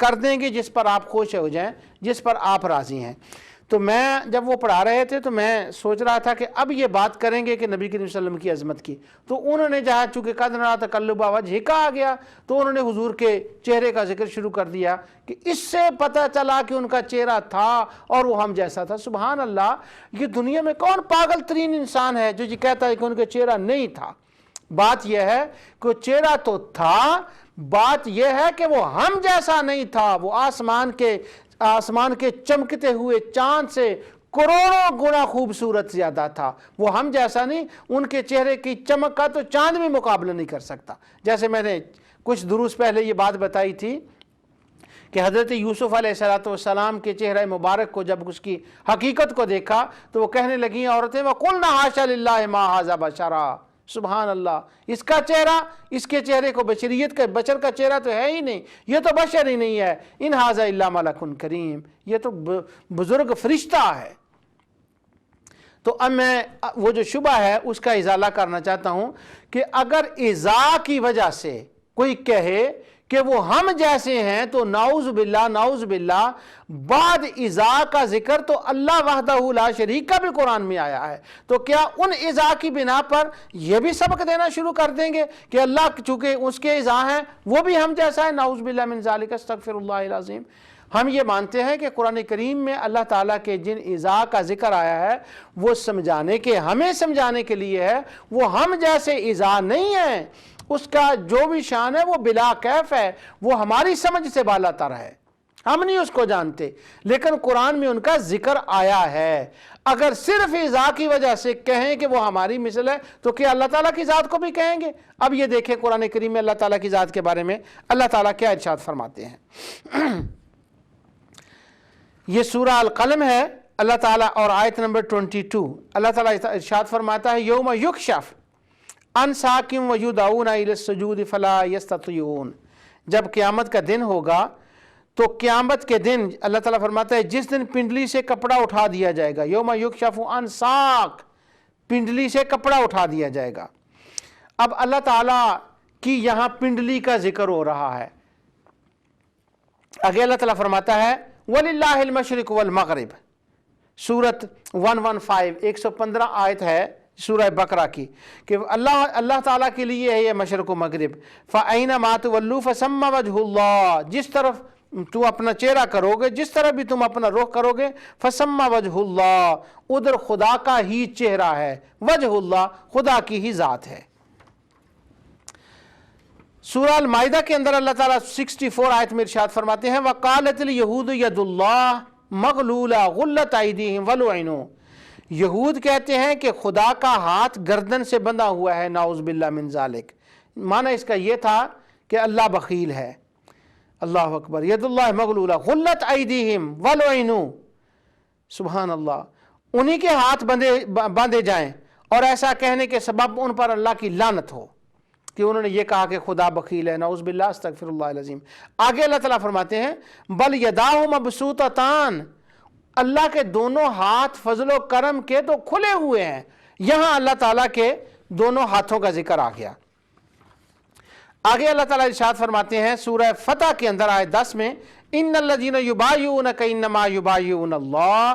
کر دیں گے جس پر آپ خوش ہو جائیں، جس پر آپ راضی ہیں۔ تو میں جب وہ پڑھا رہے تھے تو میں سوچ رہا تھا کہ اب یہ بات کریں گے کہ نبی کریم صلی اللہ علیہ وسلم کی عظمت کی، تو انہوں نے جہاں چونکہ قد نرا تقلب وجہک آ گیا تو انہوں نے حضور کے چہرے کا ذکر شروع کر دیا کہ اس سے پتہ چلا کہ ان کا چہرہ تھا اور وہ ہم جیسا تھا۔ سبحان اللہ، یہ دنیا میں کون پاگل ترین انسان ہے جو یہ کہتا ہے کہ ان کا چہرہ نہیں تھا؟ بات یہ ہے کہ چہرہ تو تھا، بات یہ ہے کہ وہ ہم جیسا نہیں تھا، وہ آسمان کے چمکتے ہوئے چاند سے کروڑوں گنا خوبصورت زیادہ تھا، وہ ہم جیسا نہیں۔ ان کے چہرے کی چمک کا تو چاند بھی مقابلہ نہیں کر سکتا۔ جیسے میں نے کچھ دروس پہلے یہ بات بتائی تھی کہ حضرت یوسف علیہ السلام کے چہرہ مبارک کو جب اس کی حقیقت کو دیکھا تو وہ کہنے لگیں عورتیں وَقُلْنَا حَاشَ لِلَّهِ مَا هَذَا بَشَرًا، سبحان اللہ، اس کا چہرہ، اس کے چہرے کو بشریت کا، بشر کا چہرہ تو ہے ہی نہیں، یہ تو بشر ہی نہیں ہے، ان ھذا الا ملک کریم، یہ تو بزرگ فرشتہ ہے۔ تو اب میں وہ جو شبہ ہے اس کا ازالہ کرنا چاہتا ہوں کہ اگر ازا کی وجہ سے کوئی کہے کہ وہ ہم جیسے ہیں تو نعوذ باللہ بعد ازا کا ذکر تو اللہ وحدہ لا شریک کا بھی قرآن میں آیا ہے، تو کیا ان ازا کی بنا پر یہ بھی سبق دینا شروع کر دیں گے کہ اللہ چونکہ اس کے ازا ہیں وہ بھی ہم جیسا ہے؟ نعوذ باللہ من ذالک، استغفر اللہ العظیم۔ ہم یہ مانتے ہیں کہ قرآن کریم میں اللہ تعالیٰ کے جن اعضاء کا ذکر آیا ہے وہ ہمیں سمجھانے کے لیے ہے، وہ ہم جیسے اعضاء نہیں ہیں، اس کا جو بھی شان ہے وہ بلا کیف ہے، وہ ہماری سمجھ سے بالا تر ہے، ہم نہیں اس کو جانتے، لیکن قرآن میں ان کا ذکر آیا ہے۔ اگر صرف اعضاء کی وجہ سے کہیں کہ وہ ہماری مثل ہے تو کیا اللہ تعالیٰ کی ذات کو بھی کہیں گے؟ اب یہ دیکھیں قرآن کریم میں اللہ تعالیٰ کی ذات کے بارے میں اللہ تعالیٰ کیا ارشاد فرماتے ہیں۔ یہ سورہ القلم ہے اللہ تعالیٰ، اور آیت نمبر 22 اللہ تعالیٰ ارشاد فرماتا ہے یوم یکشف عن ساق ویدعون الی السجود فلا یستطیعون، جب قیامت کا دن ہوگا تو قیامت کے دن اللہ تعالیٰ فرماتا ہے جس دن پنڈلی سے کپڑا اٹھا دیا جائے گا، یوم یکشف عن ساق، پنڈلی سے کپڑا اٹھا دیا جائے گا۔ اب اللہ تعالیٰ کی یہاں پنڈلی کا ذکر ہو رہا ہے، آگے اللہ تعالیٰ فرماتا ہے وَلِلَّهِ الْمَشْرِقُ وَالْمَغْرِبُ، سورت 115 115 آیت ہے سورہ بقرہ کی، کہ اللہ تعالیٰ کے لیے ہے یہ مشرق و مغرب۔ فَأَيْنَمَا تُوَلُّوا فَثَمَّ وَجْهُ اللَّهِ، جس طرف تو اپنا چہرہ کرو گے، جس طرف بھی تم اپنا رخ کرو گے، فَثَمَّ وَجْهُ اللَّهِ، ادھر خدا کا ہی چہرہ ہے، وجہ اللہ خدا کی ہی ذات ہے۔ سورہ المائدہ کے اندر اللہ تعالیٰ 64 آیت میں ارشاد فرماتے ہیں وَقَالَتِ الْيَهُودُ يَدُ اللَّهِ مَغْلُولَةٌ غُلَّتْ أَيْدِيهِمْ وَلُعِنُوا، یہود کہتے ہیں کہ خدا کا ہاتھ گردن سے بندھا ہوا ہے، نعوذ باللہ من ذالک۔ معنی اس کا یہ تھا کہ اللہ بخیل ہے، اللہ اکبر، ید اللہ مغلولہ غلت ایدیہم ولعنوا، سبحان اللہ، انہی کے ہاتھ باندھے جائیں اور ایسا کہنے کے سبب ان پر اللہ کی لعنت ہو کہ انہوں نے یہ کہا کہ خدا بخیل ہے، نعوذ باللہ، استغفر اللہ العظیم۔ آگے اللہ تعالیٰ فرماتے ہیں بل یداہ مبسوطتان، اللہ کے دونوں ہاتھ فضل و کرم کے تو کھلے ہوئے ہیں، یہاں اللہ تعالیٰ کے دونوں ہاتھوں کا ذکر آ گیا۔ آگے اللہ تعالیٰ ارشاد فرماتے ہیں سورہ فتح کے اندر آیت 10 میں ان الذین یبایعونک انما یبایعون اللہ،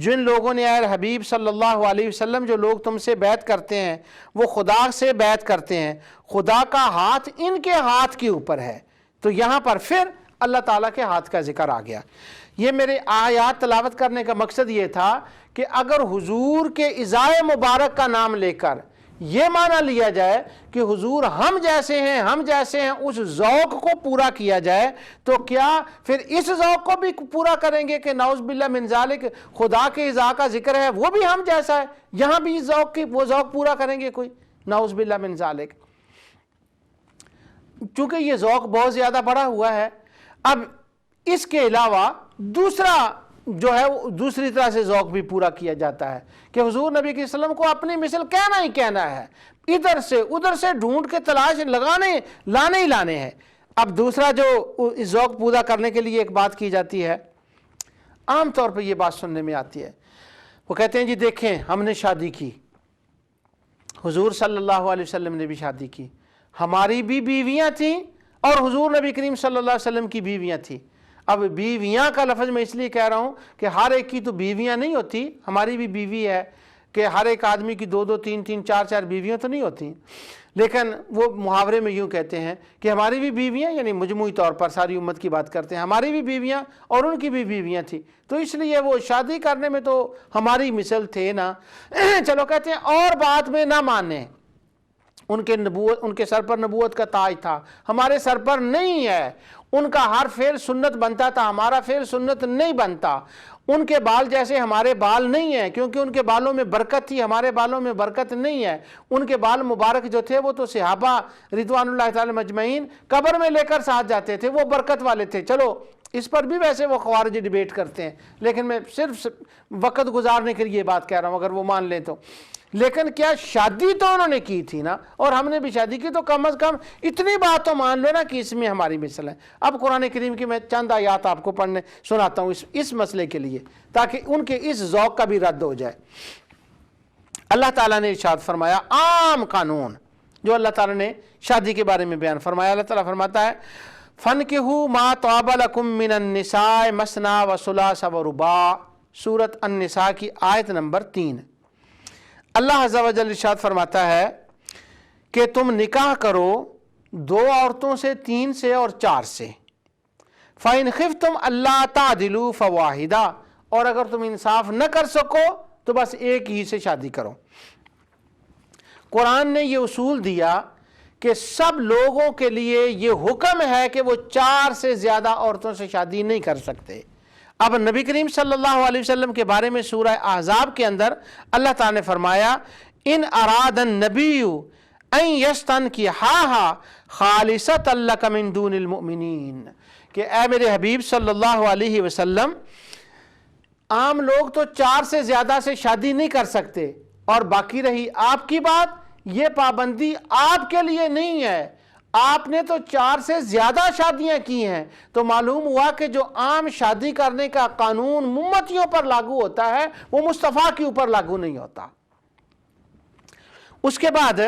جن لوگوں نے اے حبیب صلی اللہ علیہ وسلم، جو لوگ تم سے بیعت کرتے ہیں وہ خدا سے بیعت کرتے ہیں، خدا کا ہاتھ ان کے ہاتھ کے اوپر ہے۔ تو یہاں پر پھر اللہ تعالیٰ کے ہاتھ کا ذکر آ گیا۔ یہ میرے آیات تلاوت کرنے کا مقصد یہ تھا کہ اگر حضور کے عزائے مبارک کا نام لے کر یہ معنی لیا جائے کہ حضور ہم جیسے ہیں اس ذوق کو پورا کیا جائے، تو کیا پھر اس ذوق کو بھی پورا کریں گے کہ نعوذ باللہ من ذالک خدا کے عزا کا ذکر ہے وہ بھی ہم جیسا ہے، یہاں بھی وہ ذوق پورا کریں گے کوئی؟ نعوذ باللہ من ذالک۔ چونکہ یہ ذوق بہت زیادہ بڑا ہوا ہے، اب اس کے علاوہ دوسرا جو ہے دوسری طرح سے ذوق بھی پورا کیا جاتا ہے کہ حضور نبی صلی اللہ علیہ وسلم کو اپنی مثل کہنا ہی کہنا ہے، ادھر سے ادھر سے ڈھونڈ کے تلاش لانے ہیں۔ اب دوسرا جو ذوق پورا کرنے کے لیے ایک بات کی جاتی ہے، عام طور پہ یہ بات سننے میں آتی ہے، وہ کہتے ہیں جی دیکھیں ہم نے شادی کی، حضور صلی اللہ علیہ وسلم نے بھی شادی کی، ہماری بھی بیویاں تھیں اور حضور نبی کریم صلی اللہ علیہ وسلم کی بیویاں تھیں۔ اب بیویاں کا لفظ میں اس لیے کہہ رہا ہوں کہ ہر ایک کی تو بیویاں نہیں ہوتی، ہماری بھی بیوی ہے کہ ہر ایک آدمی کی 2 2 3 3 4 4 بیویاں تو نہیں ہوتی، لیکن وہ محاورے میں یوں کہتے ہیں کہ ہماری بھی بیویاں، یعنی مجموعی طور پر ساری امت کی بات کرتے ہیں، ہماری بھی بیویاں اور ان کی بھی بیویاں تھیں، تو اس لیے وہ شادی کرنے میں تو ہماری مثل تھے نا۔ چلو کہتے ہیں اور بات میں نہ مانیں، ان کے سر پر نبوت کا تاج تھا، ہمارے سر پر نہیں ہے، ان کا ہر فعل سنت بنتا تھا، ہمارا فعل سنت نہیں بنتا، ان کے بال جیسے ہمارے بال نہیں ہیں کیونکہ ان کے بالوں میں برکت تھی، ہمارے بالوں میں برکت نہیں ہے، ان کے بال مبارک جو تھے وہ تو صحابہ رضوان اللہ تعالی مجمعین قبر میں لے کر ساتھ جاتے تھے، وہ برکت والے تھے۔ چلو اس پر بھی ویسے وہ خوارج ڈیبیٹ کرتے ہیں، لیکن میں صرف وقت گزارنے کے لیے یہ بات کہہ رہا ہوں، اگر وہ مان لیں تو۔ لیکن کیا شادی تو انہوں نے کی تھی نا، اور ہم نے بھی شادی کی، تو کم از کم اتنی بات تو مان لو نا کہ اس میں ہماری مثل ہے۔ اب قرآن کریم کی میں چند آیات آپ کو پڑھنے سناتا ہوں اس مسئلے کے لیے، تاکہ ان کے اس ذوق کا بھی رد ہو جائے۔ اللہ تعالیٰ نے ارشاد فرمایا، عام قانون جو اللہ تعالیٰ نے شادی کے بارے میں بیان فرمایا، اللہ تعالیٰ فرماتا ہے فَانْكِحُوا مَا طَابَ لَكُم مِّنَ النِّسَاءِ مَثْنَىٰ وَثُلَاثَ وَرُبَاعَ، سورۃ النساء کی آیت نمبر 3۔ اللہ عز و جل ارشاد فرماتا ہے کہ تم نکاح کرو 2 عورتوں سے، 3 سے اور 4 سے۔ فَإِنْ خِفْتُمْ أَلَّا تَعْدِلُوا فَوَاحِدَةً، اور اگر تم انصاف نہ کر سکو تو بس ایک ہی سے شادی کرو۔ قرآن نے یہ اصول دیا کہ سب لوگوں کے لیے یہ حکم ہے کہ وہ 4 سے زیادہ عورتوں سے شادی نہیں کر سکتے۔ اب نبی کریم صلی اللہ علیہ وسلم کے بارے میں سورہ احزاب کے اندر اللہ تعالیٰ نے فرمایا، ان اراد النبی ان یستنکحاھا خالصۃ لک من دون المؤمنین، کہ اے میرے حبیب صلی اللہ علیہ وسلم، عام لوگ تو 4 سے زیادہ سے شادی نہیں کر سکتے، اور باقی رہی آپ کی بات، یہ پابندی آپ کے لیے نہیں ہے، آپ نے تو 4 سے زیادہ شادیاں کی ہیں، تو معلوم ہوا کہ جو عام شادی کرنے کا قانون امتیوں پر لاگو ہوتا ہے وہ مصطفیٰ کے اوپر لاگو نہیں ہوتا۔ اس کے بعد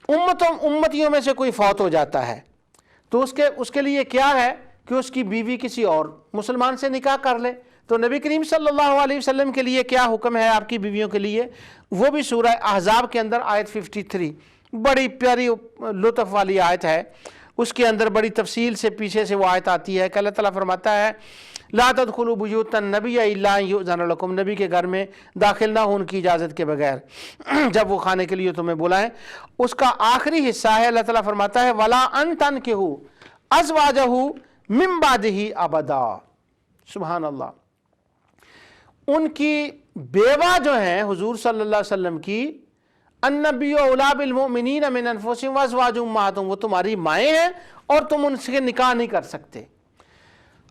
امتیوں میں سے کوئی فوت ہو جاتا ہے تو اس کے لیے کیا ہے کہ اس کی بیوی کسی اور مسلمان سے نکاح کر لے۔ تو نبی کریم صلی اللہ علیہ وسلم کے لیے کیا حکم ہے آپ کی بیویوں کے لیے، وہ بھی سورہ احزاب کے اندر آیت 53، بڑی پیاری لطف والی آیت ہے، اس کے اندر بڑی تفصیل سے پیچھے سے وہ آیت آتی ہے کہ اللہ تعالیٰ فرماتا ہے، لا تدخلوا بیوت النبی الا ان یؤذن لکم، نبی کے گھر میں داخل نہ ہو ان کی اجازت کے بغیر جب وہ کھانے کے لیے تمہیں بلائیں۔ اس کا آخری حصہ ہے، اللہ تعالیٰ فرماتا ہے ولا ان تنکحوا ازواجہ من بعدہ ابدا، سبحان اللہ۔ ان کی بیوہ جو ہیں حضور صلی اللہ علیہ وسلم کی، النبی اولی بالمؤمنین من انفسہم وازواجہم امہاتہم، وہ تمہاری مائیں ہیں اور تم ان سے نکاح نہیں کر سکتے۔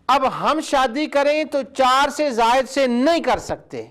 اب ہم شادی کریں تو 4 سے زائد سے نہیں کر سکتے،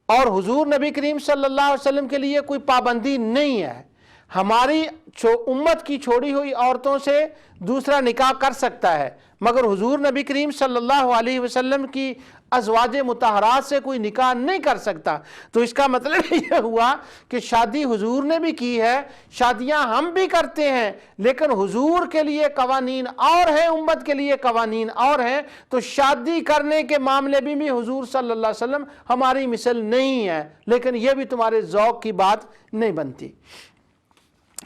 اور حضور نبی کریم صلی اللہ علیہ وسلم کے لیے کوئی پابندی نہیں ہے، ہماری امت کی چھوڑی ہوئی عورتوں سے دوسرا نکاح کر سکتا ہے، مگر حضور نبی کریم صلی اللہ علیہ وسلم کی ازواج مطہرات سے کوئی نکاح نہیں کر سکتا۔ تو اس کا مطلب یہ ہوا کہ شادی حضور نے بھی کی ہے، شادیاں ہم بھی کرتے ہیں، لیکن حضور کے لیے قوانین اور ہیں، امت کے لیے قوانین اور ہیں، تو شادی کرنے کے معاملے بھی حضور صلی اللہ علیہ وسلم ہماری مثل نہیں ہے، لیکن یہ بھی تمہارے ذوق کی بات نہیں بنتی۔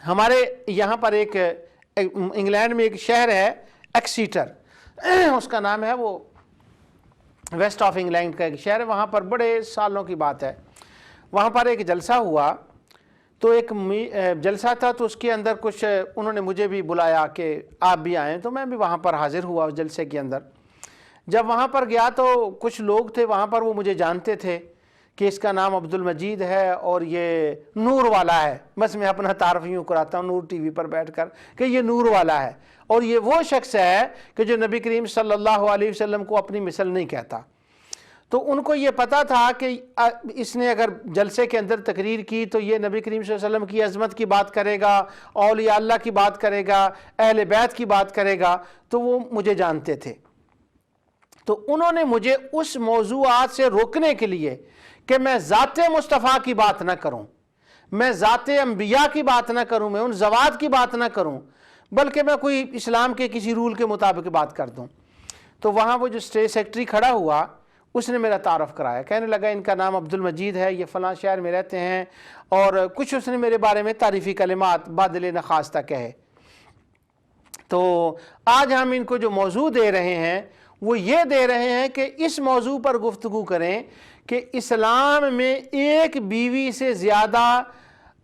ہمارے یہاں پر ایک انگلینڈ میں ایک شہر ہے ایکسیٹر، اس کا نام ہے، وہ ویسٹ آف انگلینڈ کا ایک شہر ہے، وہاں پر بڑے سالوں کی بات ہے، وہاں پر ایک جلسہ ہوا، تو ایک جلسہ تھا، تو اس کے اندر کچھ انہوں نے مجھے بھی بلایا کہ آپ بھی آئیں، تو میں بھی وہاں پر حاضر ہوا اس جلسے کے اندر۔ جب وہاں پر گیا تو کچھ لوگ تھے وہاں پر، وہ مجھے جانتے تھے کہ اس کا نام عبد المجید ہے اور یہ نور والا ہے، بس میں اپنا تعارف یوں کراتا ہوں نور ٹی وی پر بیٹھ کر کہ یہ نور والا ہے، اور یہ وہ شخص ہے کہ جو نبی کریم صلی اللہ علیہ وسلم کو اپنی مثل نہیں کہتا۔ تو ان کو یہ پتا تھا کہ اس نے اگر جلسے کے اندر تقریر کی تو یہ نبی کریم صلی اللہ علیہ وسلم کی عظمت کی بات کرے گا، اولیاء اللہ کی بات کرے گا، اہل بیت کی بات کرے گا، تو وہ مجھے جانتے تھے۔ تو انہوں نے مجھے اس موضوعات سے روکنے کے لیے کہ میں ذات مصطفیٰ کی بات نہ کروں، میں ذات انبیاء کی بات نہ کروں، میں ان زوات کی بات نہ کروں، بلکہ میں کوئی اسلام کے کسی رول کے مطابق بات کر دوں۔ تو وہاں وہ جو اسٹیٹ سیکرٹری کھڑا ہوا اس نے میرا تعارف کرایا، کہنے لگا ان کا نام عبد المجید ہے، یہ فلاں شہر میں رہتے ہیں، اور کچھ اس نے میرے بارے میں تعریفی کلمات بادل نخواستہ کہے۔ تو آج ہم ان کو جو موضوع دے رہے ہیں وہ یہ دے رہے ہیں کہ اس موضوع پر گفتگو کریں کہ اسلام میں ایک بیوی سے زیادہ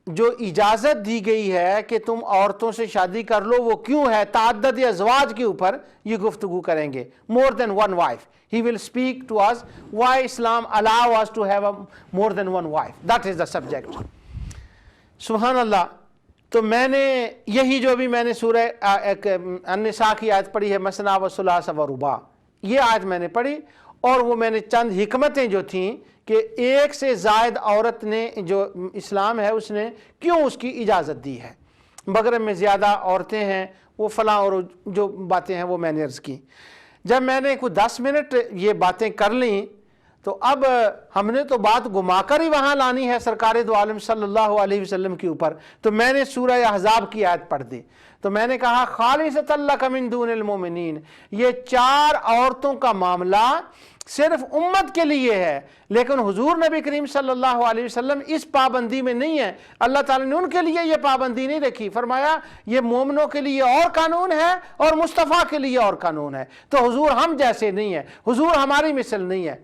جو اجازت دی گئی ہے کہ تم عورتوں سے شادی کر لو وہ کیوں ہے، تعدد ازواج کے اوپر یہ گفتگو کریں گے۔ more than one wife. He will speak to us why Islam allow us to have more than one wife. That is the subject. سبحان اللہ۔ تو میں نے یہی جو بھی میں نے سورہ النساء کی آیت پڑھی ہے، مثنی و ثلاث و رباع، یہ آیت میں نے پڑھی، اور وہ میں نے چند حکمتیں جو تھیں کہ ایک سے زائد عورت نے جو اسلام ہے اس نے کیوں اس کی اجازت دی ہے، مغرب میں زیادہ عورتیں ہیں، وہ فلاں اور جو باتیں ہیں وہ میں نے عرض کی۔ جب میں نے کوئی 10 منٹ یہ باتیں کر لیں تو اب ہم نے تو بات گھما کر ہی وہاں لانی ہے سرکار دو عالم صلی اللہ علیہ وسلم کے اوپر۔ تو میں نے سورہ احزاب کی آیت پڑھ دی، تو میں نے کہا خالصۃ لک من دون المؤمنین، یہ 4 عورتوں کا معاملہ صرف امت کے لیے ہے، لیکن حضور نبی کریم صلی اللہ علیہ وسلم اس پابندی میں نہیں ہے۔ اللہ تعالیٰ نے ان کے لیے یہ پابندی نہیں رکھی، فرمایا یہ مومنوں کے لیے اور قانون ہے اور مصطفیٰ کے لیے اور قانون ہے۔ تو حضور ہم جیسے نہیں ہے، حضور ہماری مثل نہیں ہے۔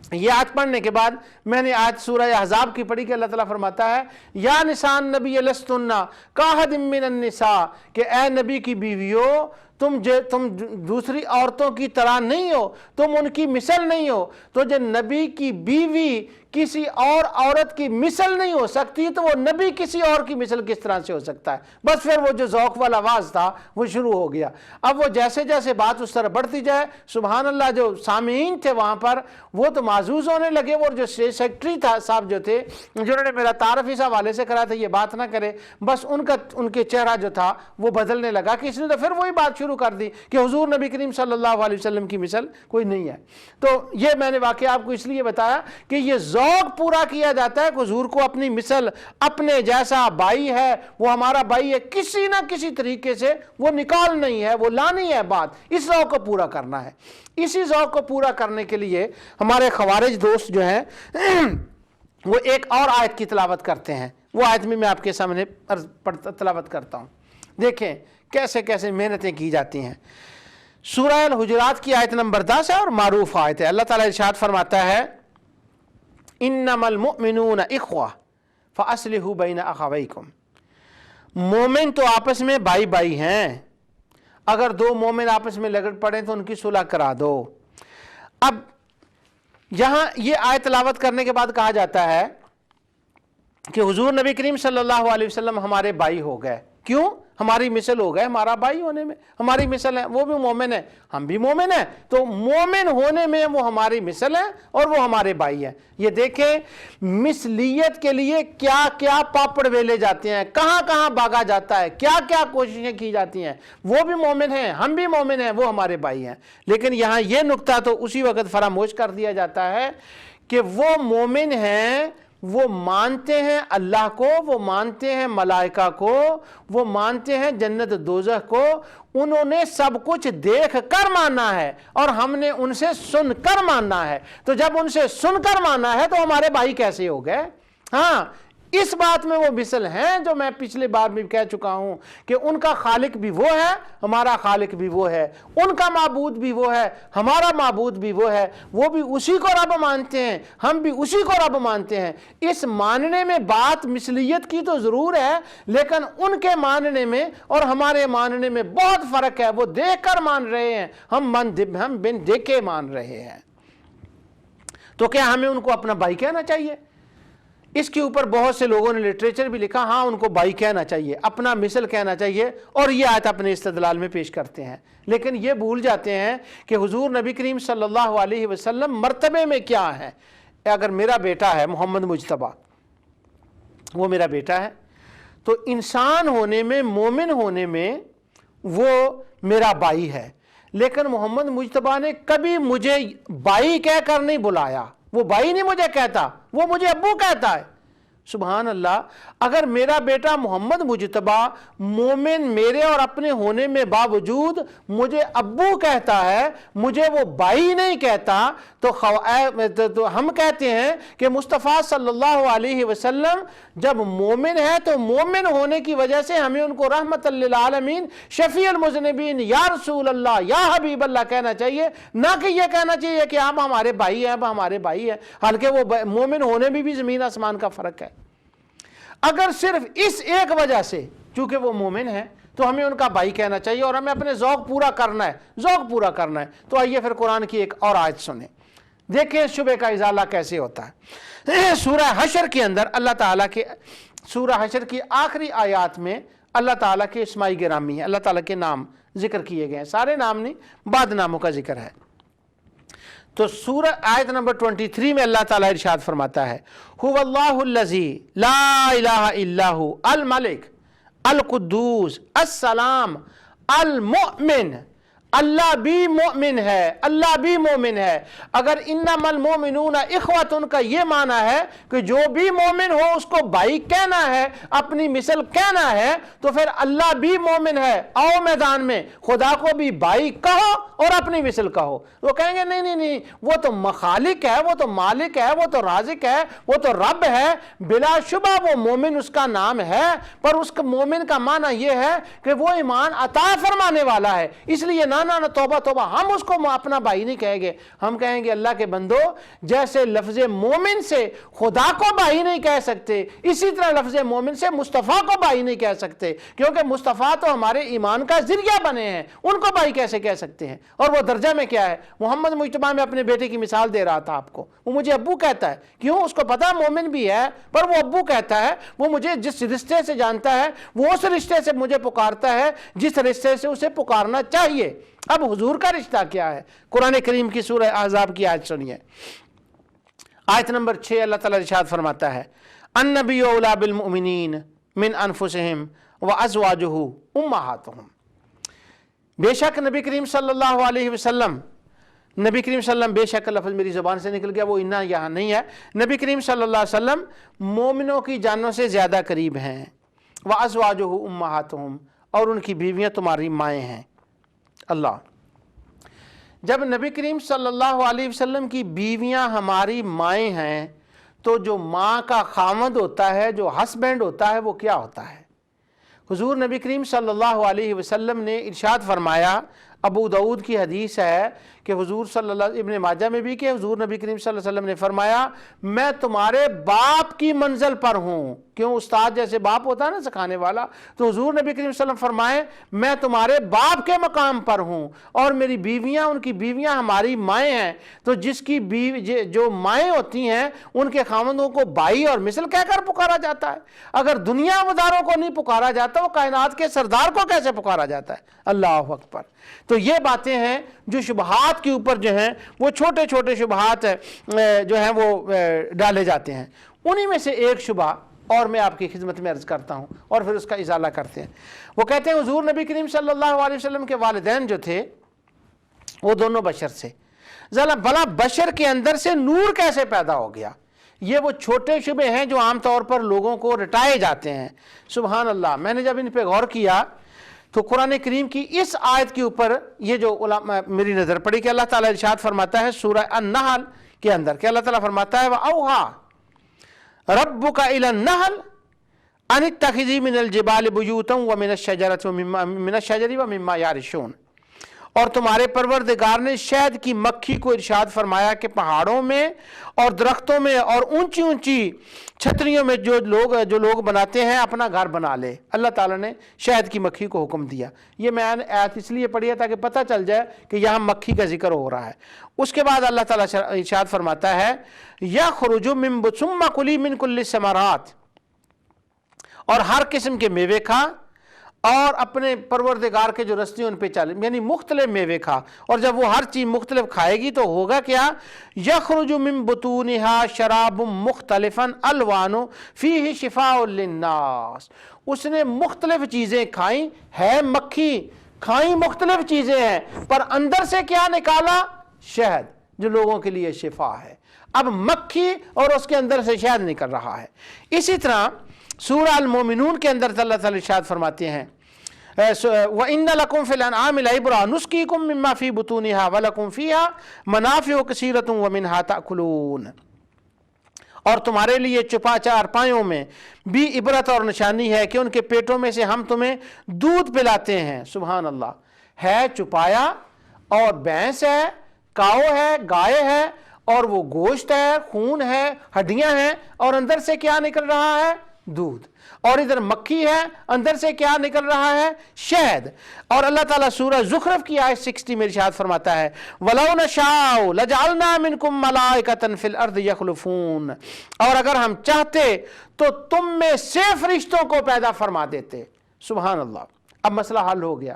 یہ آیت پڑھنے کے بعد میں نے آیت سورہ احزاب کی پڑھی کہ اللہ تعالیٰ فرماتا ہے یا نساء النبی لستن کاحد من النساء، کہ اے نبی کی بیویو تم دوسری عورتوں کی طرح نہیں ہو، تم ان کی مثل نہیں ہو۔ تو جو نبی کی بیوی کسی اور عورت کی مثل نہیں ہو سکتی تو وہ نبی کسی اور کی مثل کس طرح سے ہو سکتا ہے؟ بس پھر وہ جو ذوق والا آواز تھا وہ شروع ہو گیا۔ اب وہ جیسے جیسے بات اس طرح بڑھتی جائے، سبحان اللہ، جو سامعین تھے وہاں پر وہ تو معزوز ہونے لگے، اور جو سیکرٹری تھا صاحب جو تھے جنہوں نے میرا تعارف اس حوالے سے کرا تھا یہ بات نہ کرے، بس ان کے چہرہ جو تھا وہ بدلنے لگا کہ اس نے تو پھر وہی بات شروع کر دی کہ حضور نبی کریم صلی اللہ علیہ وسلم کی مثل کوئی نہیں ہے۔ تو یہ میں نے واقعہ آپ کو اس لیے بتایا کہ یہ ذوق پورا کیا جاتا ہے کہ حضور کو اپنی مثل، اپنے جیسا بھائی ہے، وہ ہمارا بھائی ہے، کسی نہ کسی طریقے سے وہ نکال نہیں ہے، وہ لانی ہے بات، اس ذوق کو پورا کرنا ہے۔ اسی ذوق کو پورا کرنے کے لیے ہمارے خوارج دوست جو ہیں وہ ایک اور آیت کی تلاوت کرتے ہیں، وہ آیت میں آپ کے سامنے تلاوت کرتا ہوں۔ دیکھیں کیسے کیسے محنتیں کی جاتی ہیں۔ سورہ الحجرات کی آیت نمبر 10 ہے اور معروف آیت ہے۔ اللہ تعالیٰ ارشاد فرماتا ہے انما المؤمنون اخوہ فاصلحوا بین اخویکم، مومن تو آپس میں بھائی بھائی ہیں، اگر 2 مومن آپس میں لگڑ پڑیں تو ان کی صلح کرا دو۔ اب یہاں یہ آیت تلاوت کرنے کے بعد کہا جاتا ہے کہ حضور نبی کریم صلی اللہ علیہ وسلم ہمارے بھائی ہو گئے، کیوں؟ ہماری مثل ہو گئے، ہمارا بھائی ہونے میں ہماری مثل ہے، وہ بھی مومن ہے، ہم بھی مومن ہیں، تو مومن ہونے میں وہ ہماری مثل ہے اور وہ ہمارے بھائی ہیں۔ یہ دیکھیں مثلیت کے لیے کیا کیا پاپڑ ویلے جاتے ہیں، کہاں کہاں بھاگا جاتا ہے، کیا کیا کوششیں کی جاتی ہیں۔ وہ بھی مومن ہیں، ہم بھی مومن ہیں، وہ ہمارے بھائی ہیں۔ لیکن یہاں یہ نکتہ تو اسی وقت فراموش کر دیا جاتا ہے کہ وہ مومن ہیں، وہ مانتے ہیں اللہ کو، وہ مانتے ہیں ملائکہ کو، وہ مانتے ہیں جنت دوزخ کو، انہوں نے سب کچھ دیکھ کر ماننا ہے اور ہم نے ان سے سن کر ماننا ہے۔ تو جب ان سے سن کر ماننا ہے تو ہمارے بھائی کیسے ہو گئے؟ ہاں، اس بات میں وہ مثل ہیں جو میں پچھلے بار بھی کہہ چکا ہوں کہ ان کا خالق بھی وہ ہے، ہمارا خالق بھی وہ ہے، ان کا معبود بھی وہ ہے، ہمارا معبود بھی وہ ہے، وہ بھی اسی کو رب مانتے ہیں، ہم بھی اسی کو رب مانتے ہیں۔ اس ماننے میں بات مثلیت کی تو ضرور ہے، لیکن ان کے ماننے میں اور ہمارے ماننے میں بہت فرق ہے۔ وہ دیکھ کر مان رہے ہیں، ہم بن دیکھے مان رہے ہیں۔ تو کیا ہمیں ان کو اپنا بھائی کہنا چاہیے؟ اس کے اوپر بہت سے لوگوں نے لٹریچر بھی لکھا، ہاں ان کو بھائی کہنا چاہیے، اپنا مثل کہنا چاہیے، اور یہ آیت اپنے استدلال میں پیش کرتے ہیں۔ لیکن یہ بھول جاتے ہیں کہ حضور نبی کریم صلی اللہ علیہ وسلم مرتبے میں کیا ہے۔ اگر میرا بیٹا ہے محمد مجتبیٰ، وہ میرا بیٹا ہے، تو انسان ہونے میں، مومن ہونے میں وہ میرا بھائی ہے، لیکن محمد مجتبیٰ نے کبھی مجھے بھائی کہہ کر نہیں بلایا، وہ بھائی نہیں مجھے کہتا، وہ مجھے ابو کہتا ہے۔ سبحان اللہ، اگر میرا بیٹا محمد مجتبیٰ مومن میرے اور اپنے ہونے میں باوجود مجھے ابو کہتا ہے، مجھے وہ بھائی نہیں کہتا، تو ہم کہتے ہیں کہ مصطفیٰ صلی اللہ علیہ وسلم جب مومن ہے تو مومن ہونے کی وجہ سے ہمیں ان کو رحمت للعالمین، شفیع المذنبین، یا رسول اللہ، یا حبیب اللہ کہنا چاہیے، نہ کہ یہ کہنا چاہیے کہ آپ ہمارے بھائی ہیں، آپ ہمارے بھائی ہیں، حالانکہ وہ مومن ہونے میں بھی زمین آسمان کا فرق ہے۔ اگر صرف اس ایک وجہ سے چونکہ وہ مومن ہے تو ہمیں ان کا بھائی کہنا چاہیے اور ہمیں اپنے ذوق پورا کرنا ہے، ذوق پورا کرنا ہے۔ تو آئیے پھر قرآن کی ایک اور آیت سنیں، دیکھیں شبہ کا ازالہ کیسے ہوتا ہے۔ سورہ حشر کے اندر اللہ تعالیٰ کے، سورہ حشر کی آخری آیات میں اللہ تعالیٰ کے اسماء گرامی ہیں، اللہ تعالیٰ کے نام ذکر کیے گئے ہیں، سارے نام نہیں، بعد ناموں کا ذکر ہے۔ تو سورہ آیت نمبر 23 میں اللہ تعالیٰ ارشاد فرماتا ہے، هو اللہ الذی لا الہ الا هو الملک القدوس السلام المؤمن۔ اللہ بھی مومن ہے، اللہ بھی مومن ہے۔ اگر انما المؤمنون اخوۃ کا یہ معنی ہے کہ جو بھی مومن ہو اس کو بھائی کہنا ہے، اپنی مثل کہنا ہے، تو پھر اللہ بھی مومن ہے۔ آؤ میدان میں خدا کو بھی بھائی کہو اور اپنی مثل کہو۔ وہ کہیں گے نہیں نہیں نہیں، وہ تو مخالق ہے، وہ تو مالک ہے، وہ تو رازق ہے، وہ تو رب ہے۔ بلا شبہ وہ مومن اس کا نام ہے، پر اس کا مومن کا معنی یہ ہے کہ وہ ایمان عطا فرمانے والا ہے۔ اس لیے نہ توبہ توبہ، ہم اس کو اپنا بھائی نہیں کہیں گے، ہم کہیں گے اللہ کے بندو، جیسے لفظ مومن سے خدا کو بھائی نہیں کہہ سکتے، اسی طرح لفظ مومن سے مصطفیٰ کو بھائی نہیں کہہ سکتے، کیونکہ مصطفیٰ تو ہمارے ایمان کا ذریعہ بنے ہیں، ان کو بھائی کیسے کہہ سکتے ہیں؟ اور وہ درجہ میں کیا ہے؟ محمد مجتبیٰ میں اپنے بیٹے کی مثال دے رہا تھا آپ کو، وہ مجھے ابو کہتا ہے، کیوں؟ اس کو پتا مومن بھی ہے، پر وہ ابو کہتا ہے، وہ مجھے جس رشتے سے جانتا ہے وہ اس رشتے سے مجھے پکارتا ہے جس رشتے سے اسے پکارنا چاہیے۔ اب حضور کا رشتہ کیا ہے؟ قرآن کریم کی سورہ احزاب کی آیت سنیے، آیت نمبر 6، اللہ تعالیٰ ارشاد فرماتا ہے، النبی اولیٰ بالمؤمنین من انفسہم وازواجہ امہاتہم۔ بے شک نبی کریم صلی اللہ علیہ وسلم، نبی کریم صلی اللہ علیہ وسلم، بے شک لفظ میری زبان سے نکل گیا، وہ انا یہاں نہیں ہے، نبی کریم صلی اللہ علیہ وسلم مومنوں کی جانوں سے زیادہ قریب ہیں، وازواجہ امہاتہم، اور ان کی بیویاں تمہاری مائیں ہیں۔ اللہ، جب نبی کریم صلی اللہ علیہ وسلم کی بیویاں ہماری مائیں ہیں تو جو ماں کا خامد ہوتا ہے، جو ہسبینڈ ہوتا ہے، وہ کیا ہوتا ہے؟ حضور نبی کریم صلی اللہ علیہ وسلم نے ارشاد فرمایا، ابو داؤد کی حدیث ہے کہ حضور صلی اللہ، ابن ماجہ میں بھی، کہ حضور نبی کریم صلی اللہ علیہ وسلم نے فرمایا، میں تمہارے باپ کی منزل پر ہوں۔ کیوں؟ استاد جیسے باپ ہوتا ہے نا، سکھانے والا، تو حضور نبی کریم صلی اللہ علیہ وسلم فرمائے میں تمہارے باپ کے مقام پر ہوں، اور میری بیویاں، ان کی بیویاں ہماری مائیں ہیں۔ تو جس کی جو مائیں ہوتی ہیں ان کے خاوندوں کو بھائی اور مثل کہہ کر پکارا جاتا ہے۔ اگر دنیا داروں کو نہیں پکارا جاتا، وہ کائنات کے سردار کو کیسے پکارا جاتا ہے؟ اللہ اکبر۔ تو یہ باتیں ہیں جو شبہات کے اوپر جو ہیں وہ چھوٹے چھوٹے شبہات جو ہیں وہ ڈالے جاتے ہیں۔ انہی میں سے ایک شبہ اور میں آپ کی خدمت میں عرض کرتا ہوں اور پھر اس کا ازالہ کرتے ہیں۔ وہ کہتے ہیں حضور نبی کریم صلی اللہ علیہ وسلم کے والدین جو تھے وہ دونوں بشر سے، بھلا بشر کے اندر سے نور کیسے پیدا ہو گیا؟ یہ وہ چھوٹے شبہ ہیں جو عام طور پر لوگوں کو رٹائے جاتے ہیں۔ سبحان اللہ، میں نے جب ان پہ غور کیا تو قرآن کریم کی اس آیت کے اوپر یہ جو میری نظر پڑی کہ اللہ تعالیٰ ارشاد فرماتا ہے سورہ النحل کے اندر، کہ اللہ تعالیٰ فرماتا ہے وَأَوْحَى رَبُّكَ إِلَى النَّحْلِ أَنِ اتَّخِذِي مِنَ الْجِبَالِ بُيُوتًا وَمِنَ الشَّجَرِ وَمِمَّا يَعْرِشُونَ، اور تمہارے پروردگار نے شہد کی مکھی کو ارشاد فرمایا کہ پہاڑوں میں اور درختوں میں اور اونچی اونچی چھتریوں میں جو لوگ بناتے ہیں اپنا گھر بنا لے۔ اللہ تعالیٰ نے شہد کی مکھی کو حکم دیا۔ یہ میں آیت اس لیے پڑھی ہے تاکہ پتہ چل جائے کہ یہاں مکھی کا ذکر ہو رہا ہے۔ اس کے بعد اللہ تعالیٰ ارشاد فرماتا ہے یَخْرُجُ مِن ثُمَّ كُلِي مِن كُلِّ الثَّمَرَاتِ، اور ہر قسم کے میوے کھا اور اپنے پروردگار کے جو رستے ان پہ چلے، یعنی مختلف میوے کھا، اور جب وہ ہر چیز مختلف کھائے گی تو ہوگا کیا؟ یخرج من بطونها شراب مختلفا الوان فیہ شفاء للناس، اس نے مختلف چیزیں کھائیں، ہے مکھی، کھائیں مختلف چیزیں ہیں، پر اندر سے کیا نکالا؟ شہد۔ جو لوگوں کے لیے شفا ہے۔ اب مکھی اور اس کے اندر سے شہد نکل رہا ہے۔ اسی طرح سورہ المومنون کے اندر اللہ تعالیٰ ارشاد فرماتے ہیں وَإِنَّ لَكُمْ فِي الْأَنْعَامِ لَعِبْرَةً نُسْقِيكُم مِّمَّا فِي بُطُونِهَا وَلَكُمْ فِيهَا مَنَافِعُ كَثِيرَةٌ وَمِنْهَا تَأْكُلُونَ، اور تمہارے لیے چپا چارپائیوں میں بھی عبرت اور نشانی ہے کہ ان کے پیٹوں میں سے ہم تمہیں دودھ پلاتے ہیں۔ سبحان اللہ، ہے چپایا اور بھینس ہے، کاؤ ہے، گائے ہے، اور وہ گوشت ہے، خون ہے، ہڈیاں ہیں، اور اندر سے کیا نکل رہا ہے؟ دودھ۔ اور ادھر مکھی ہے، اندر سے کیا نکل رہا ہے؟ شہد۔ اور اللہ تعالیٰ سورہ زخرف کی آیت 60 میں ارشاد فرماتا ہے وَلَوْ نَشَاءُ لَجَعَلْنَا مِنْكُمْ مَلَائِكَةً فِي الْأَرْضِ يَخْلُفُونَ، اور اگر ہم چاہتے تو تم میں سے فرشتوں کو پیدا فرما دیتے۔ سبحان اللہ۔ اب مسئلہ حل ہو گیا۔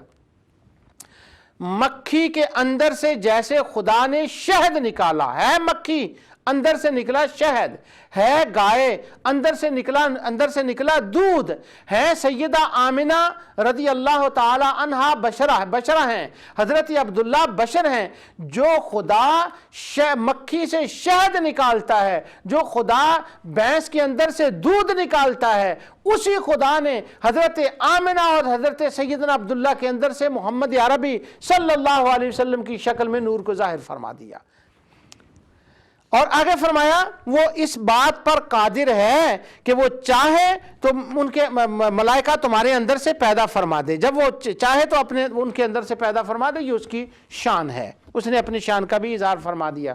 مکھی کے اندر سے جیسے خدا نے شہد نکالا ہے، مکھی اندر سے نکلا شہد ہے، گائے اندر سے نکلا دودھ ہے، سیدہ آمنہ رضی اللہ تعالی عنہا بشرہ ہیں، حضرت عبداللہ بشر ہیں۔ جو خدا مکھی سے شہد نکالتا ہے، جو خدا بھینس کے اندر سے دودھ نکالتا ہے، اسی خدا نے حضرت آمنہ اور حضرت سیدنا عبداللہ کے اندر سے محمد عربی صلی اللہ علیہ وسلم کی شکل میں نور کو ظاہر فرما دیا۔ اور آگے فرمایا وہ اس بات پر قادر ہے کہ وہ چاہے تو ان کے ملائکہ تمہارے اندر سے پیدا فرما دے، جب وہ چاہے تو ان کے اندر سے پیدا فرما دے، یہ اس کی شان ہے۔ اس نے اپنی شان کا بھی اظہار فرما دیا۔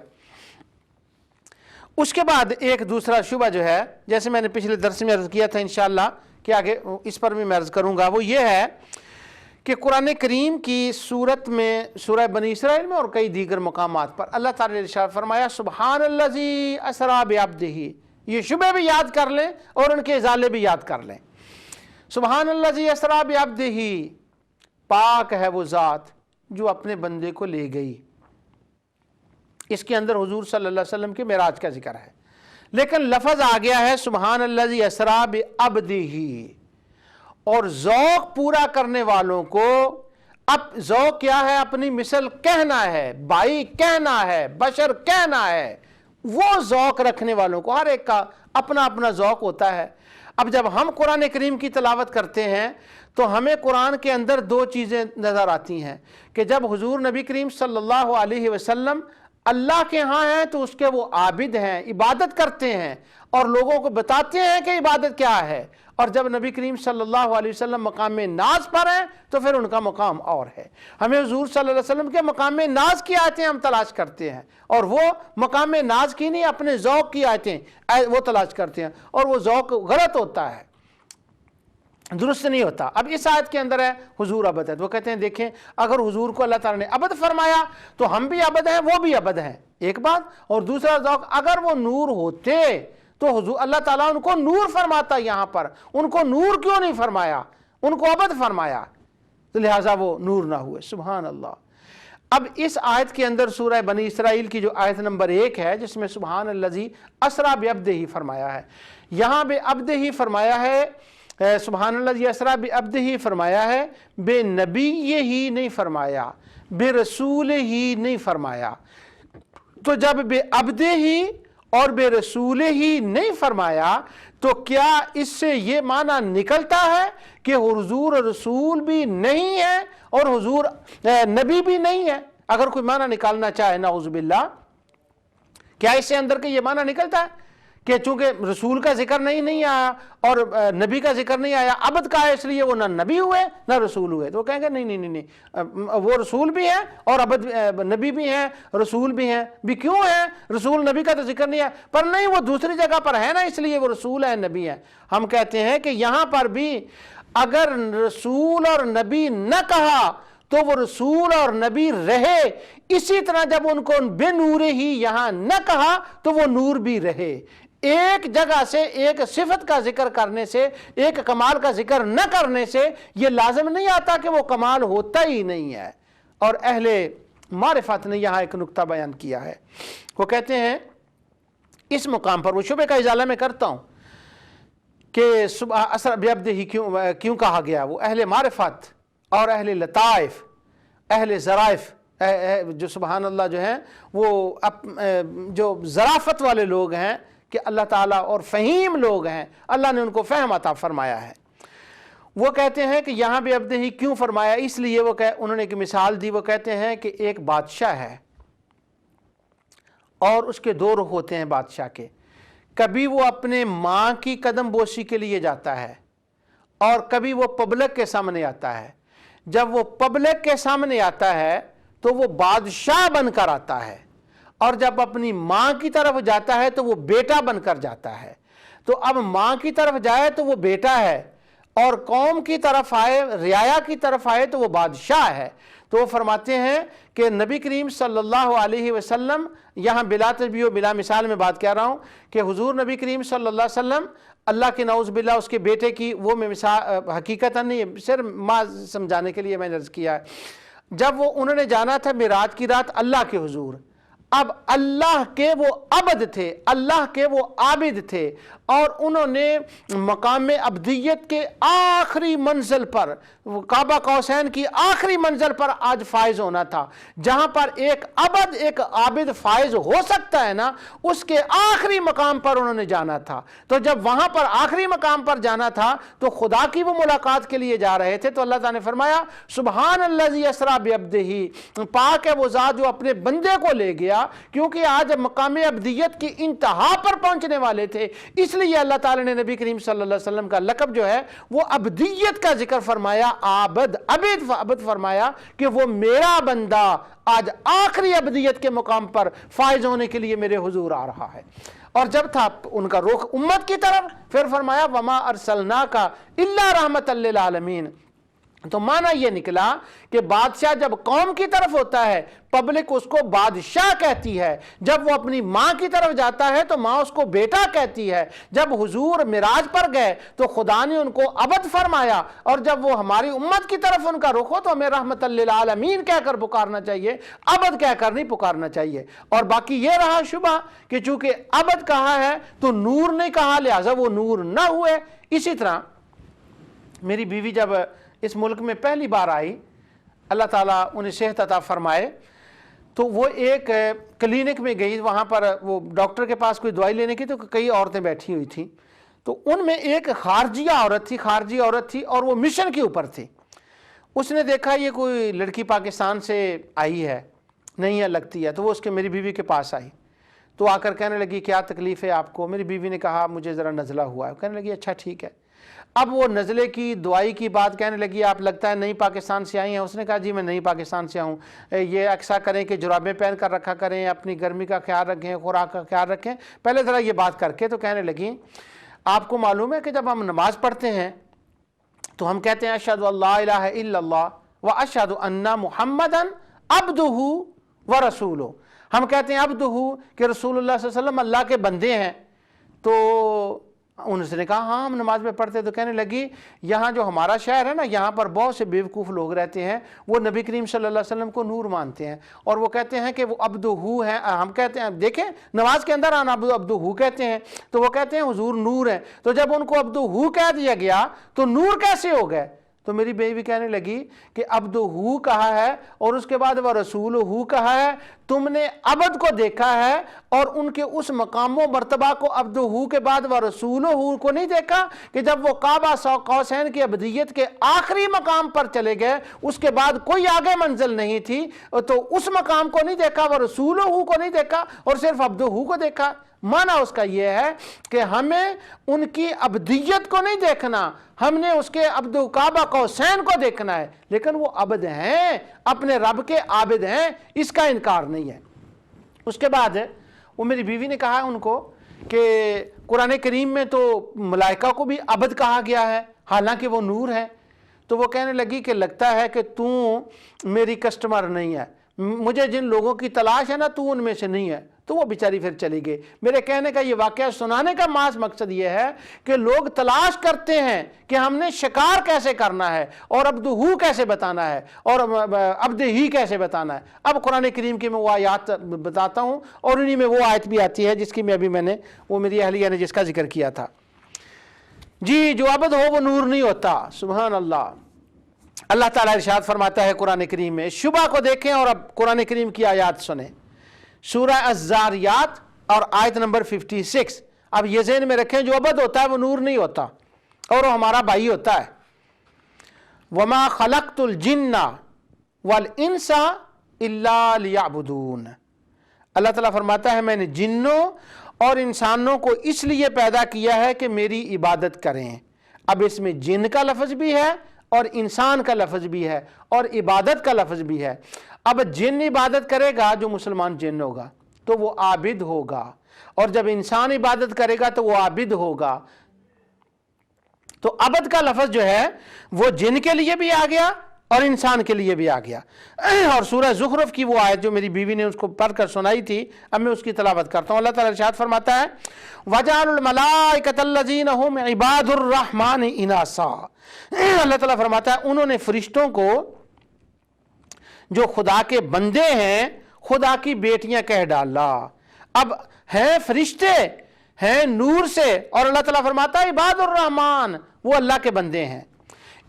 اس کے بعد ایک دوسرا شبہ جو ہے، جیسے میں نے پچھلے درس میں عرض کیا تھا انشاءاللہ کہ آگے اس پر بھی میں عرض کروں گا، وہ یہ ہے کہ قرآن کریم کی سورت میں، سورہ بنی اسرائیل میں اور کئی دیگر مقامات پر اللہ تعالی نے ارشاد فرمایا سبحان الذی اسریٰ بعبدہ، یہ شبہ بھی یاد کر لیں اور ان کے ازالے بھی یاد کر لیں۔ سبحان الذی اسریٰ بعبدہ، پاک ہے وہ ذات جو اپنے بندے کو لے گئی۔ اس کے اندر حضور صلی اللہ علیہ وسلم کے معراج کا ذکر ہے، لیکن لفظ آ گیا ہے سبحان الذی اسریٰ بعبدہ، اور ذوق پورا کرنے والوں کو، اب ذوق کیا ہے؟ اپنی مثل کہنا ہے، بھائی کہنا ہے، بشر کہنا ہے، وہ ذوق رکھنے والوں کو، ہر ایک کا اپنا اپنا ذوق ہوتا ہے۔ اب جب ہم قرآن کریم کی تلاوت کرتے ہیں تو ہمیں قرآن کے اندر دو چیزیں نظر آتی ہیں کہ جب حضور نبی کریم صلی اللہ علیہ وسلم اللہ کے ہاں ہیں تو اس کے وہ عابد ہیں، عبادت کرتے ہیں اور لوگوں کو بتاتے ہیں کہ عبادت کیا ہے، اور جب نبی کریم صلی اللہ علیہ وسلم مقام ناز پر ہیں تو پھر ان کا مقام اور ہے۔ ہمیں حضور صلی اللہ علیہ وسلم کے مقام ناز کی آیتیں ہم تلاش کرتے ہیں، اور وہ مقام ناز کی نہیں، اپنے ذوق کی آیتیں وہ تلاش کرتے ہیں، اور وہ ذوق غلط ہوتا ہے، درست نہیں ہوتا۔ اب اس آیت کے اندر ہے حضور عبد ہے، وہ کہتے ہیں دیکھیں اگر حضور کو اللہ تعالیٰ نے عبد فرمایا تو ہم بھی عبد ہیں، وہ بھی عبد ہیں، ایک بات۔ اور دوسرا ذوق، اگر وہ نور ہوتے تو حضور اللہ تعالیٰ ان کو نور فرماتا، یہاں پر ان کو نور کیوں نہیں فرمایا؟ ان کو عبد فرمایا، تو لہٰذا وہ نور نہ ہوئے۔ سبحان اللہ۔ اب اس آیت کے اندر سورہ بنی اسرائیل کی جو آیت نمبر 1 ہے جس میں سبحان الذی اسریٰ بعبدہ فرمایا ہے، یہاں بعبدہ فرمایا ہے، سبحان الذی اسریٰ بعبدہ فرمایا ہے، بے نبی ہی نہیں فرمایا، بے رسول ہی نہیں فرمایا۔ تو جب بے عبدہ ہی اور بے رسول ہی نہیں فرمایا تو کیا اس سے یہ معنی نکلتا ہے کہ حضور رسول بھی نہیں ہے اور حضور نبی بھی نہیں ہے؟ اگر کوئی معنی نکالنا چاہے نعوذ باللہ، کیا اس سے اندر کے یہ معنی نکلتا ہے کہ چونکہ رسول کا ذکر نہیں آیا اور نبی کا ذکر نہیں آیا، عبد کا ہے اس لیے وہ نہ نبی ہوئے نہ رسول ہوئے؟ تو وہ کہیں گے نہیں، وہ رسول بھی ہیں اور عبد نبی بھی ہیں، رسول بھی ہیں، بھی کیوں ہیں؟ رسول نبی کا تو ذکر نہیں ہے، پر نہیں وہ دوسری جگہ پر ہے نا، اس لیے وہ رسول ہیں، نبی ہیں۔ ہم کہتے ہیں کہ یہاں پر بھی اگر رسول اور نبی نہ کہا تو وہ رسول اور نبی رہے، اسی طرح جب ان کو بے نور ہی یہاں نہ کہا تو وہ نور بھی رہے۔ ایک جگہ سے ایک صفت کا ذکر کرنے سے، ایک کمال کا ذکر نہ کرنے سے یہ لازم نہیں آتا کہ وہ کمال ہوتا ہی نہیں ہے۔ اور اہل معرفت نے یہاں ایک نقطہ بیان کیا ہے، وہ کہتے ہیں اس مقام پر، وہ شبہ کا ازالہ میں کرتا ہوں کہ اسریٰ بعبدہ کیوں کہا گیا، وہ اہل معرفت اور اہل لطائف، اہل ظرائف جو سبحان اللہ جو ہیں وہ جو ظرافت والے لوگ ہیں کہ اللہ تعالیٰ اور فہیم لوگ ہیں، اللہ نے ان کو فہم عطا فرمایا ہے۔ وہ کہتے ہیں کہ یہاں بھی عبد ہی کیوں فرمایا، اس لیے انہوں نے ایک مثال دی، وہ کہتے ہیں کہ ایک بادشاہ ہے اور اس کے دو رخ ہوتے ہیں بادشاہ کے، کبھی وہ اپنے ماں کی قدم بوسی کے لیے جاتا ہے اور کبھی وہ پبلک کے سامنے آتا ہے۔ جب وہ پبلک کے سامنے آتا ہے تو وہ بادشاہ بن کر آتا ہے، اور جب اپنی ماں کی طرف جاتا ہے تو وہ بیٹا بن کر جاتا ہے۔ تو اب ماں کی طرف جائے تو وہ بیٹا ہے، اور قوم کی طرف آئے، رعایا کی طرف آئے تو وہ بادشاہ ہے۔ تو وہ فرماتے ہیں کہ نبی کریم صلی اللہ علیہ وسلم، یہاں بلا تشبیہ و بلا مثال میں بات کہہ رہا ہوں کہ حضور نبی کریم صلی اللہ علیہ وسلم اللہ کے نعوذ باللہ اس کے بیٹے کی وہ میں مثال حقیقتاً نہیں، صرف ماں سمجھانے کے لیے میں نے عرض کیا ہے، جب وہ انہوں نے جانا تھا معراج کی رات اللہ کے حضور، اب اللہ کے وہ عبد تھے، اللہ کے وہ عابد تھے، اور انہوں نے مقام ابدیت کے آخری منزل پر، کعبہ قوسین کی آخری منزل پر آج فائز ہونا تھا۔ جہاں پر ایک عبد ایک عابد فائز ہو سکتا ہے نا، اس کے آخری مقام پر انہوں نے جانا تھا۔ تو جب وہاں پر آخری مقام پر جانا تھا تو خدا کی وہ ملاقات کے لیے جا رہے تھے، تو اللہ تعالیٰ نے فرمایا سبحان الذی اسریٰ بعبدہ، پاک ہے وہ ذات جو اپنے بندے کو لے گیا، کیونکہ آج مقام ابدیت کی انتہا پر پہنچنے والے تھے، اس لیے اللہ تعالیٰ نے نبی کریم صلی اللہ علیہ وسلم کا لقب جو ہے وہ ابدیت کا ذکر فرمایا، عبد فرمایا کہ وہ میرا بندہ آج آخری ابدیت کے مقام پر فائز ہونے کے لیے میرے حضور آ رہا ہے۔ اور جب تھا ان کا رخ امت کی طرف، پھر فرمایا وما ارسلناک الا رحمۃ للعالمین۔ تو معنی یہ نکلا کہ بادشاہ جب قوم کی طرف ہوتا ہے پبلک اس کو بادشاہ کہتی ہے، جب وہ اپنی ماں کی طرف جاتا ہے تو ماں اس کو بیٹا کہتی ہے۔ جب حضور معراج پر گئے تو خدا نے ان کو عبد فرمایا، اور جب وہ ہماری امت کی طرف ان کا رخ ہو تو ہمیں رحمت للعالمین کہہ کر پکارنا چاہیے، عبد کہہ کر نہیں پکارنا چاہیے۔ اور باقی یہ رہا شبہ کہ چونکہ عبد کہا ہے تو نور نہیں کہا، لہذا وہ نور نہ ہوئے۔ اسی طرح میری بیوی جب اس ملک میں پہلی بار آئی، اللہ تعالیٰ انہیں صحت عطا فرمائے، تو وہ ایک کلینک میں گئی، وہاں پر وہ ڈاکٹر کے پاس کوئی دوائی لینے کی، تو کئی عورتیں بیٹھی ہوئی تھیں، تو ان میں ایک خارجی عورت تھی اور وہ مشن کے اوپر تھی۔ اس نے دیکھا یہ کوئی لڑکی پاکستان سے آئی ہے، نہیں ہے لگتی ہے، تو وہ اس کے میری بیوی کے پاس آئی، تو آ کر کہنے لگی کیا تکلیف ہے آپ کو؟ میری بیوی نے کہا مجھے ذرا نزلہ ہوا ہے۔ کہنے لگی اچھا ٹھیک ہے۔ اب وہ نزلے کی دوائی کی بات کہنے لگی، آپ لگتا ہے نہیں پاکستان سے آئی ہیں؟ اس نے کہا جی میں نہیں پاکستان سے آؤں، یہ ایسا کریں کہ جرابیں پہن کر رکھا کریں، اپنی گرمی کا خیال رکھیں، خوراک کا خیال رکھیں، پہلے ذرا یہ بات کر کے۔ تو کہنے لگی آپ کو معلوم ہے کہ جب ہم نماز پڑھتے ہیں تو ہم کہتے ہیں اشہد ان لا الہ الا اللہ و اشہد ان محمدا عبدہ و رسولہ، ہم کہتے ہیں عبدہ کہ رسول اللہ صلی اللہ علیہ وسلم اللہ کے بندے ہیں۔ تو انہوں نے کہا ہاں ہم نماز میں پڑھتے۔ تو کہنے لگی یہاں جو ہمارا شہر ہے نا، یہاں پر بہت سے بیوقوف لوگ رہتے ہیں، وہ نبی کریم صلی اللہ علیہ وسلم کو نور مانتے ہیں، اور وہ کہتے ہیں کہ وہ عبدہ ہیں، ہم کہتے ہیں دیکھیں نماز کے اندر عبدہ کہتے ہیں، تو وہ کہتے ہیں حضور نور ہیں۔ تو جب ان کو عبدہ کہہ دیا گیا تو نور کیسے ہو گئے؟ تو میری بیوی کہنے لگی کہ عبدہ کہا ہے اور اس کے بعد وہ رسولہ کہا ہے، تم نے عبد کو دیکھا ہے اور ان کے اس مقام و مرتبہ کو عبدہ کے بعد وہ رسولہ کو نہیں دیکھا کہ جب وہ کعبہ قوسین کی ابدیت کے آخری مقام پر چلے گئے اس کے بعد کوئی آگے منزل نہیں تھی، تو اس مقام کو نہیں دیکھا، وہ رسولہ کو نہیں دیکھا اور صرف عبدہ کو دیکھا۔ معنی اس کا یہ ہے کہ ہمیں ان کی ابدیت کو نہیں دیکھنا، ہم نے اس کے عبد کعبہ قوسین کو دیکھنا ہے، لیکن وہ عبد ہیں، اپنے رب کے عابد ہیں، اس کا انکار نہیں ہے۔ اس کے بعد وہ میری بیوی نے کہا ان کو کہ قرآن کریم میں تو ملائکہ کو بھی عبد کہا گیا ہے حالانکہ وہ نور ہے۔ تو وہ کہنے لگی کہ لگتا ہے کہ تو میری کسٹمر نہیں ہے، مجھے جن لوگوں کی تلاش ہے نا تو ان میں سے نہیں ہے۔ تو وہ بیچاری پھر چلی گئی۔ میرے کہنے کا یہ واقعہ سنانے کا محض مقصد یہ ہے کہ لوگ تلاش کرتے ہیں کہ ہم نے شکار کیسے کرنا ہے اور عبدہ کیسے بتانا ہے اور عبد ہی کیسے بتانا ہے۔ اب قرآن کریم کی میں وہ آیات بتاتا ہوں اور انہی میں وہ آیت بھی آتی ہے جس کی میں ابھی وہ میری اہلیہ نے جس کا ذکر کیا تھا۔ جی جو عبد ہو وہ نور نہیں ہوتا، سبحان اللہ۔ اللہ تعالیٰ ارشاد فرماتا ہے قرآن کریم میں، شبہ کو دیکھیں اور اب قرآن کریم کی آیات سنیں، سورہ الذاریات اور آیت نمبر 56۔ اب یہ ذہن میں رکھیں جو عبد ہوتا ہے وہ نور نہیں ہوتا اور وہ ہمارا بھائی ہوتا ہے۔ وَمَا خَلَقْتُ الْجِنَّ وَالْإِنسَ إِلَّا لِيَعْبُدُونَ، اللہ تعالیٰ فرماتا ہے میں نے جنوں اور انسانوں کو اس لیے پیدا کیا ہے کہ میری عبادت کریں۔ اب اس میں جن کا لفظ بھی ہے اور انسان کا لفظ بھی ہے اور عبادت کا لفظ بھی ہے۔ اب جن عبادت کرے گا، جو مسلمان جن ہوگا تو وہ عابد ہوگا، اور جب انسان عبادت کرے گا تو وہ عابد ہوگا۔ تو عبد کا لفظ جو ہے وہ جن کے لیے بھی آ گیا اور انسان کے لیے بھی آ گیا۔ اور سورہ زخرف کی وہ آیت جو میری بیوی نے اس کو پڑھ کر سنائی تھی، اب میں اس کی تلاوت کرتا ہوں۔ اللہ تعالیٰ ارشاد فرماتا ہے وَجَعَلُوا الْمَلَائِكَةَ الَّذِينَ هُمْ عِبَادُ الرَّحْمَنِ إِنَاثًا، اللہ تعالیٰ فرماتا ہے انہوں نے فرشتوں کو جو خدا کے بندے ہیں خدا کی بیٹیاں کہہ ڈالا۔ اب ہیں فرشتے، ہیں نور سے، اور اللہ تعالیٰ فرماتا ہے عباد الرحمن، وہ اللہ کے بندے ہیں۔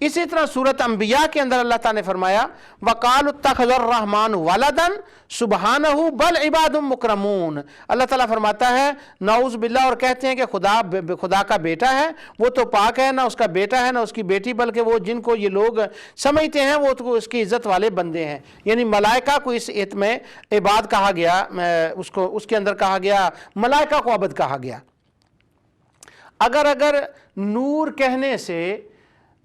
اسی طرح سورۃ انبیاء کے اندر اللہ تعالیٰ نے فرمایا وَقَالُوا اتَّخَذَ الرَّحْمَنُ وَلَدًا سُبْحَانَهُ بَلْ عِبَادٌ مُكْرَمُونَ، اللہ تعالیٰ فرماتا ہے نعوذ باللہ، اور کہتے ہیں کہ خدا کا بیٹا ہے، وہ تو پاک ہے، نہ اس کا بیٹا ہے نہ اس کی بیٹی، بلکہ وہ جن کو یہ لوگ سمجھتے ہیں وہ تو اس کی عزت والے بندے ہیں۔ یعنی ملائکہ کو اس ایت میں عباد کہا گیا، اس کے اندر کہا گیا ملائکہ کو عبد کہا گیا۔ اگر نور کہنے سے،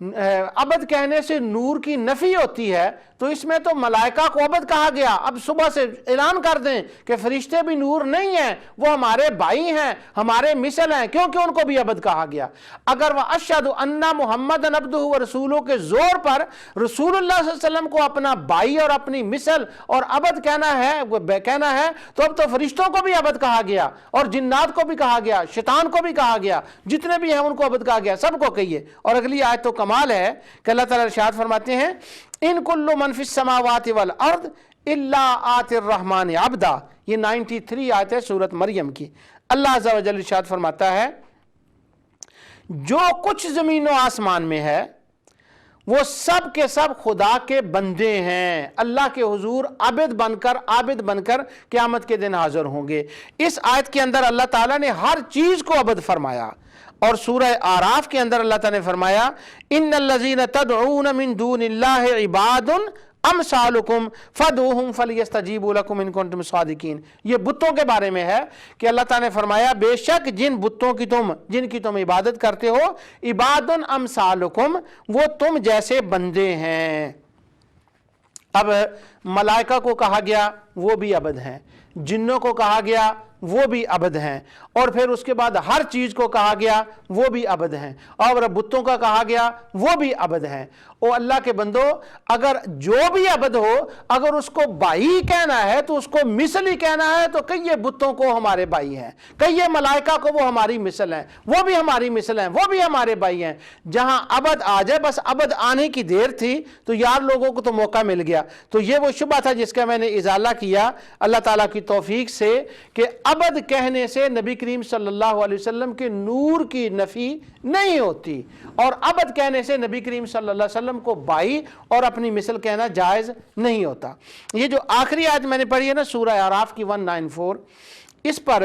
عبد کہنے سے نور کی نفی ہوتی ہے تو اس میں تو ملائکہ کو عبد کہا گیا۔ اب صبح سے اعلان کر دیں کہ فرشتے بھی نور نہیں ہیں، وہ ہمارے بھائی ہیں، ہمارے مثل ہیں، کیونکہ ان کو بھی عبد کہا گیا۔ اگر وَأَشْهَدُ أَنَّ مُحَمَّدًا عَبْدُهُ وَرَسُولُهُ کے زور پر رسول اللہ صلی اللہ علیہ وسلم کو اپنا بھائی اور اپنی مثل اور عبد کہنا ہے تو اب تو فرشتوں کو بھی عبد کہا گیا اور جنات کو بھی کہا گیا، شیطان کو بھی کہا گیا، جتنے بھی ہیں ان کو عبد کہا گیا، سب کو کہیے۔ اور اگلی آیت تو کمال ہے کہ اللہ تعالیٰ ارشاد فرماتے ہیں ان کل من فی السماوات والارض الا آتی الرحمن عبدا، یہ 93 آیت ہے سورۃ مریم کی۔ اللہ عز و جل ارشاد فرماتا ہے جو کچھ زمین و آسمان میں ہے وہ سب کے سب خدا کے بندے ہیں، اللہ کے حضور عابد بن کر قیامت کے دن حاضر ہوں گے۔ اس آیت کے اندر اللہ تعالیٰ نے ہر چیز کو عبد فرمایا، اور سورہ اعراف کے اندر اللہ تعالیٰ نے فرمایا ان الذین تدعون من دون اللہ عباد امثالکم فادعوہم فلیستجیبوا لکم ان کنتم صادقین۔ یہ بتوں کے بارے میں ہے کہ اللہ تعالیٰ نے فرمایا بے شک جن بتوں کی جن کی تم عبادت کرتے ہو عباد امثالکم، وہ تم جیسے بندے ہیں۔ اب ملائکہ کو کہا گیا وہ بھی عبد ہیں، جنوں کو کہا گیا وہ بھی عبد ہیں، اور پھر اس کے بعد ہر چیز کو کہا گیا وہ بھی عبد ہیں، اور بتوں کا کہا گیا وہ بھی عبد ہیں۔ او اللہ کے بندو، اگر جو بھی عبد ہو اگر اس کو بھائی کہنا ہے تو اس کو مثل ہی کہنا ہے، تو کئی بتوں کو ہمارے بھائی ہیں، کئی ملائکہ کو وہ ہماری مثل ہیں، وہ بھی ہماری مثل ہیں، وہ بھی ہمارے بھائی ہیں۔ جہاں عبد آ جائے، بس عبد آنے کی دیر تھی تو یار لوگوں کو تو موقع مل گیا۔ تو یہ وہ شبہ تھا جس کا میں نے ازالہ کیا اللہ تعالیٰ کی توفیق سے کہ عبد کہنے سے نبی کریم صلی اللہ علیہ وسلم کے نور کی نفی نہیں ہوتی، اور عبد کہنے سے نبی کریم صلی اللہ علیہ وسلم کو بھائی اور اپنی مثل کہنا جائز نہیں ہوتا۔ یہ جو آخری آیت میں نے پڑھی ہے نا سورہ اعراف کی 194، اس پر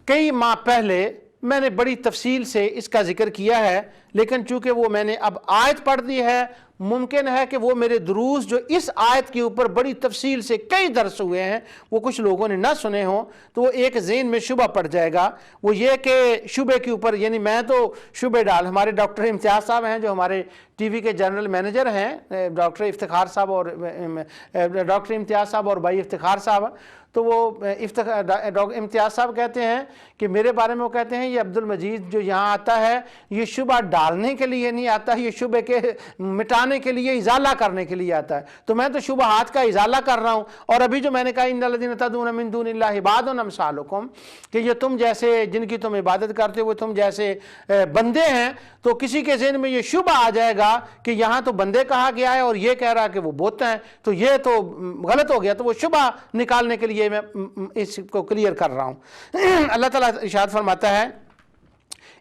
کئی ماہ پہلے میں نے بڑی تفصیل سے اس کا ذکر کیا ہے، لیکن چونکہ وہ میں نے اب آیت پڑھ دی ہے، ممکن ہے کہ وہ میرے دروس جو اس آیت کے اوپر بڑی تفصیل سے کئی درس ہوئے ہیں وہ کچھ لوگوں نے نہ سنے ہوں، تو وہ ایک ذہن میں شبہ پڑ جائے گا۔ وہ یہ کہ شبے کے اوپر، یعنی میں تو شبے ڈال، ہمارے ڈاکٹر امتیاز صاحب ہیں جو ہمارے ٹی وی کے جنرل مینیجر ہیں، ڈاکٹر افتخار صاحب اور ڈاکٹر امتیاز صاحب اور بھائی افتخار صاحب، تو وہ امتیاز صاحب کہتے ہیں کہ میرے بارے میں وہ کہتے ہیں یہ عبد المجید جو یہاں آتا ہے یہ شبہ ڈالنے کے لیے نہیں آتا، یہ شبہ کے مٹانے کے لیے، ازالہ کرنے کے لیے آتا ہے۔ تو میں تو شبہات کا ازالہ کر رہا ہوں، اور ابھی جو میں نے کہا ان الذین تدعون من دون اللہ عباد امثالکم، کہ یہ تم جیسے جن کی تم عبادت کرتے ہو وہ تم جیسے بندے ہیں، تو کسی کے ذہن میں یہ شبہ آ جائے گا کہ یہاں تو بندے کہا گیا ہے اور یہ کہہ رہا کہ وہ بت ہیں، تو یہ تو غلط ہو گیا۔ تو وہ شبہ نکالنے کے لیے میں اس کو کلیئر کر رہا ہوں۔ اللہ تعالیٰ ارشاد فرماتا ہے